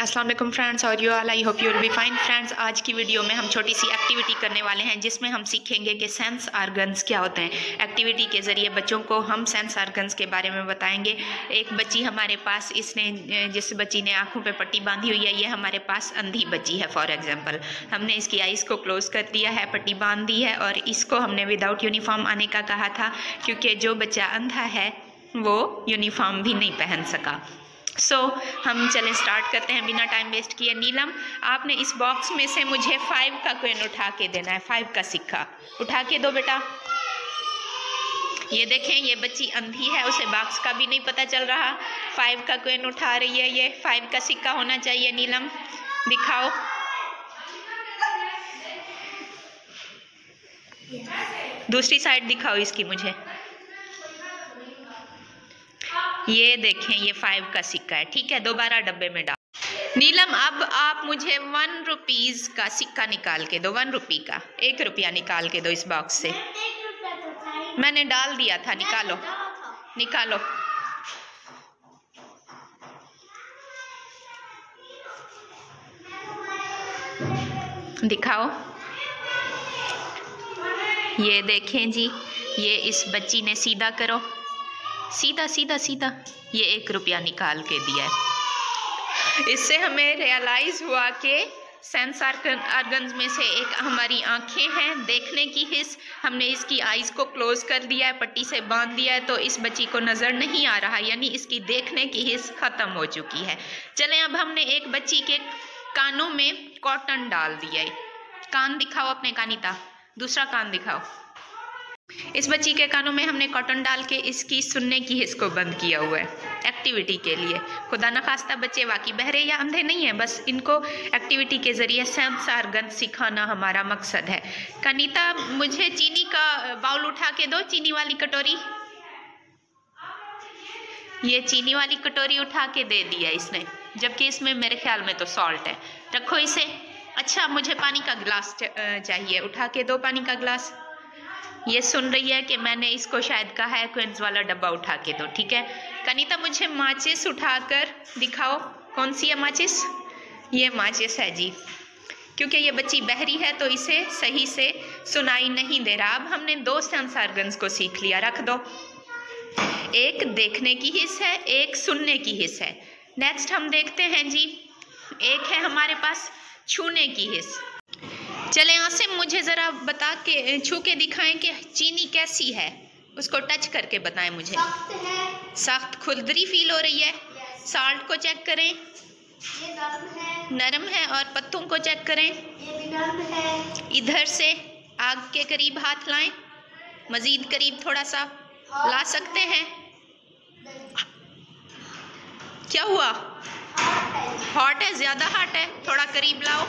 अस्सलाम वालेकुम फ्रेंड्स, और you all, I hope you will be fine friends. आज की वीडियो में हम छोटी सी एक्टिविटी करने वाले हैं जिसमें हम सीखेंगे कि सेंस ऑर्गन्स क्या होते हैं। एक्टिविटी के ज़रिए बच्चों को हम सेंस ऑर्गन्स के बारे में बताएंगे। एक बच्ची हमारे पास, जिस बच्ची ने आँखों पे पट्टी बांधी हुई है, ये हमारे पास अंधी बच्ची है। फॉर एग्जाम्पल, हमने इसकी आइज़ को क्लोज कर दिया है, पट्टी बांध दी है, और इसको हमने विदाउट यूनिफॉर्म आने का कहा था क्योंकि जो बच्चा अंधा है वो यूनिफॉर्म भी नहीं पहन सका। हम चलें स्टार्ट करते हैं बिना टाइम वेस्ट किए। नीलम, आपने इस बॉक्स में से मुझे 5 का कॉइन उठा के देना है। 5 का सिक्का उठा के दो बेटा। ये देखें, ये बच्ची अंधी है, उसे बॉक्स का भी नहीं पता चल रहा। 5 का कॉइन उठा रही है। ये 5 का सिक्का होना चाहिए। नीलम दिखाओ। दूसरी साइड दिखाओ इसकी मुझे। ये देखें, ये 5 का सिक्का है। ठीक है, दोबारा डब्बे में डाल। नीलम, अब आप मुझे 1 रुपीज़ का सिक्का निकाल के दो। 1 रुपये का 1 रुपया निकाल के दो इस बॉक्स से। मैंने डाल दिया था, निकालो निकालो। दिखाओ। ये देखें जी, ये इस बच्ची ने सीधा करो, सीधा सीधा सीधा। ये 1 रुपया निकाल के दिया है। इससे हमें रियलाइज हुआ कि सेंस ऑर्गन्स में से एक हमारी आंखें हैं, देखने की हिस्स। हमने इसकी आइज़ को क्लोज कर दिया है, पट्टी से बांध दिया है, तो इस बच्ची को नज़र नहीं आ रहा, यानी इसकी देखने की हिस्स ख़त्म हो चुकी है। चलें, अब हमने एक बच्ची के कानों में कॉटन डाल दिया है। कान दिखाओ अपने कानिता, दूसरा कान दिखाओ। इस बच्ची के कानों में हमने कॉटन डाल के इसकी सुनने की हिस्स को बंद किया हुआ है एक्टिविटी के लिए। खुदा न खास्ता बच्चे वाकई बहरे या अंधे नहीं हैं, बस इनको एक्टिविटी के ज़रिए सेंस ऑर्गन सिखाना हमारा मकसद है। कनिता, मुझे चीनी का बाउल उठा के दो, चीनी वाली कटोरी। ये चीनी वाली कटोरी उठा के दे दिया इसने, जबकि इसमें मेरे ख्याल में तो सॉल्ट है। रखो इसे। अच्छा, मुझे पानी का गिलास चाहिए, उठा के दो पानी का गिलास। ये सुन रही है कि मैंने इसको शायद कहा है क्विंस वाला डब्बा उठा के दो। ठीक है कनिता, मुझे माचिस उठाकर दिखाओ। कौन सी है माचिस? ये माचिस है जी। क्योंकि ये बच्ची बहरी है तो इसे सही से सुनाई नहीं दे रहा। अब हमने 2 सेंस ऑर्गन्स को सीख लिया। रख दो। एक देखने की हिस्स है, एक सुनने की हिस्स है। नेक्स्ट हम देखते हैं जी, एक है हमारे पास छूने की हिस्स। चले आसिम, मुझे ज़रा बता के छू के दिखाएं कि चीनी कैसी है। उसको टच करके बताएं मुझे। सख्त है। सख्त, खुरदरी फील हो रही है। साल्ट को चेक करें। ये नरम है। और पत्तों को चेक करें। ये भी नरम है। इधर से आग के करीब हाथ लाएं, मजीद करीब थोड़ा सा ला सकते हैं। क्या हुआ? हॉट है, ज़्यादा हॉट है। थोड़ा करीब लाओ,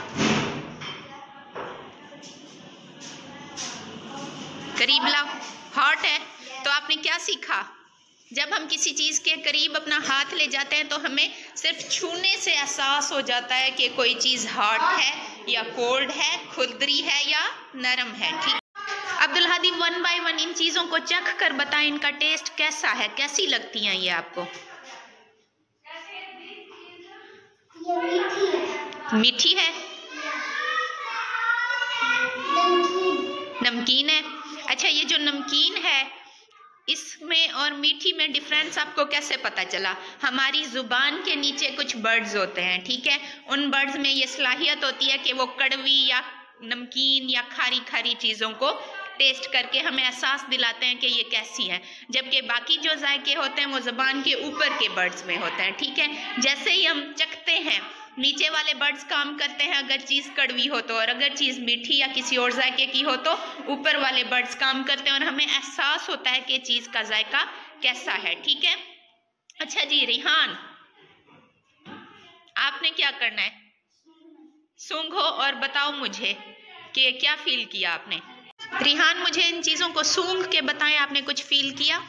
करीब लाओ। हॉट है। तो आपने क्या सीखा? जब हम किसी चीज़ के करीब अपना हाथ ले जाते हैं तो हमें सिर्फ छूने से एहसास हो जाता है कि कोई चीज़ हॉट है या कोल्ड है, खुरदरी है या नरम है। ठीक। अब्दुल हादी, 1 बाय 1 इन चीज़ों को चख कर बताएं, इनका टेस्ट कैसा है, कैसी लगती हैं ये आपको? ये मीठी है। मीठी है, नमकीन है। अच्छा, ये जो नमकीन है, इसमें और मीठी में डिफरेंस आपको कैसे पता चला? हमारी ज़ुबान के नीचे कुछ बर्ड्स होते हैं, ठीक है। उन बर्ड्स में ये सलाहियत होती है कि वो कड़वी या नमकीन या खारी खारी चीज़ों को टेस्ट करके हमें एहसास दिलाते हैं कि ये कैसी हैं, जबकि बाकी जो जायके होते हैं वो ज़ुबान के ऊपर के बर्ड्स में होते हैं। ठीक है, जैसे ही हम चखते हैं, नीचे वाले बर्ड्स काम करते हैं अगर चीज़ कड़वी हो तो, और अगर चीज़ मीठी या किसी और जायके की हो तो ऊपर वाले बर्ड्स काम करते हैं और हमें एहसास होता है कि चीज़ का जायका कैसा है। ठीक है। अच्छा जी, रिहान, आपने क्या करना है? सूंघो और बताओ मुझे कि क्या फील किया आपने। रिहान, मुझे इन चीज़ों को सूंघ के बताएं, आपने कुछ फील किया?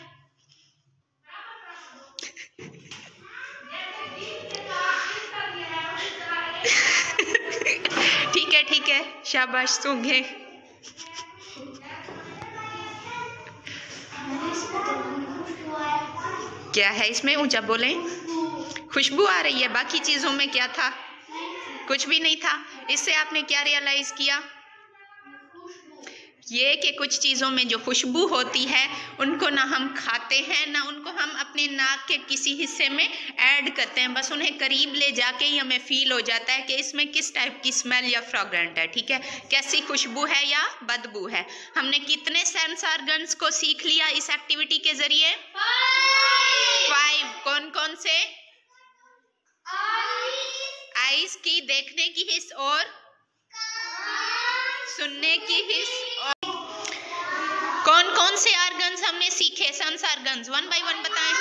ठीक है, शाबाश, सूंघे। क्या है इसमें? ऊंचा बोलें। खुशबू आ रही है। बाकी चीज़ों में क्या था? कुछ भी नहीं था। इससे आपने क्या रियलाइज किया? ये कि कुछ चीज़ों में जो खुशबू होती है उनको ना हम खाते हैं ना उनको हम अपने नाक के किसी हिस्से में ऐड करते हैं, बस उन्हें करीब ले जाके ही हमें फील हो जाता है कि इसमें किस टाइप की स्मेल या फ्रेग्रेंट है, ठीक है, कैसी खुशबू है या बदबू है। हमने कितने सेंस ऑर्गन्स को सीख लिया इस एक्टिविटी के जरिए? 5। कौन कौन से? आईज की, देखने की हिस्स और सुनने की हिस्स। और कौन कौन से ऑर्गन्स हमने सीखे? सेंस ऑर्गन्स 1 बाय 1 बताएं।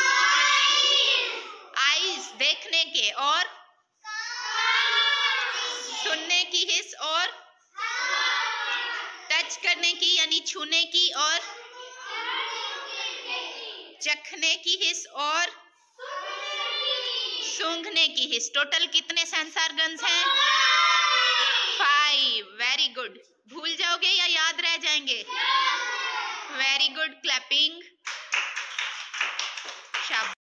आईज देखने के, और सुनने की हिस्स, और टच करने की यानी छूने की, और चखने की हिस्स, और सूंघने की हिस्स। टोटल कितने सेंस ऑर्गन्स हैं? 5। Very good. भूल जाओगे या याद रह जाएंगे? Very good, clapping. शाबाश।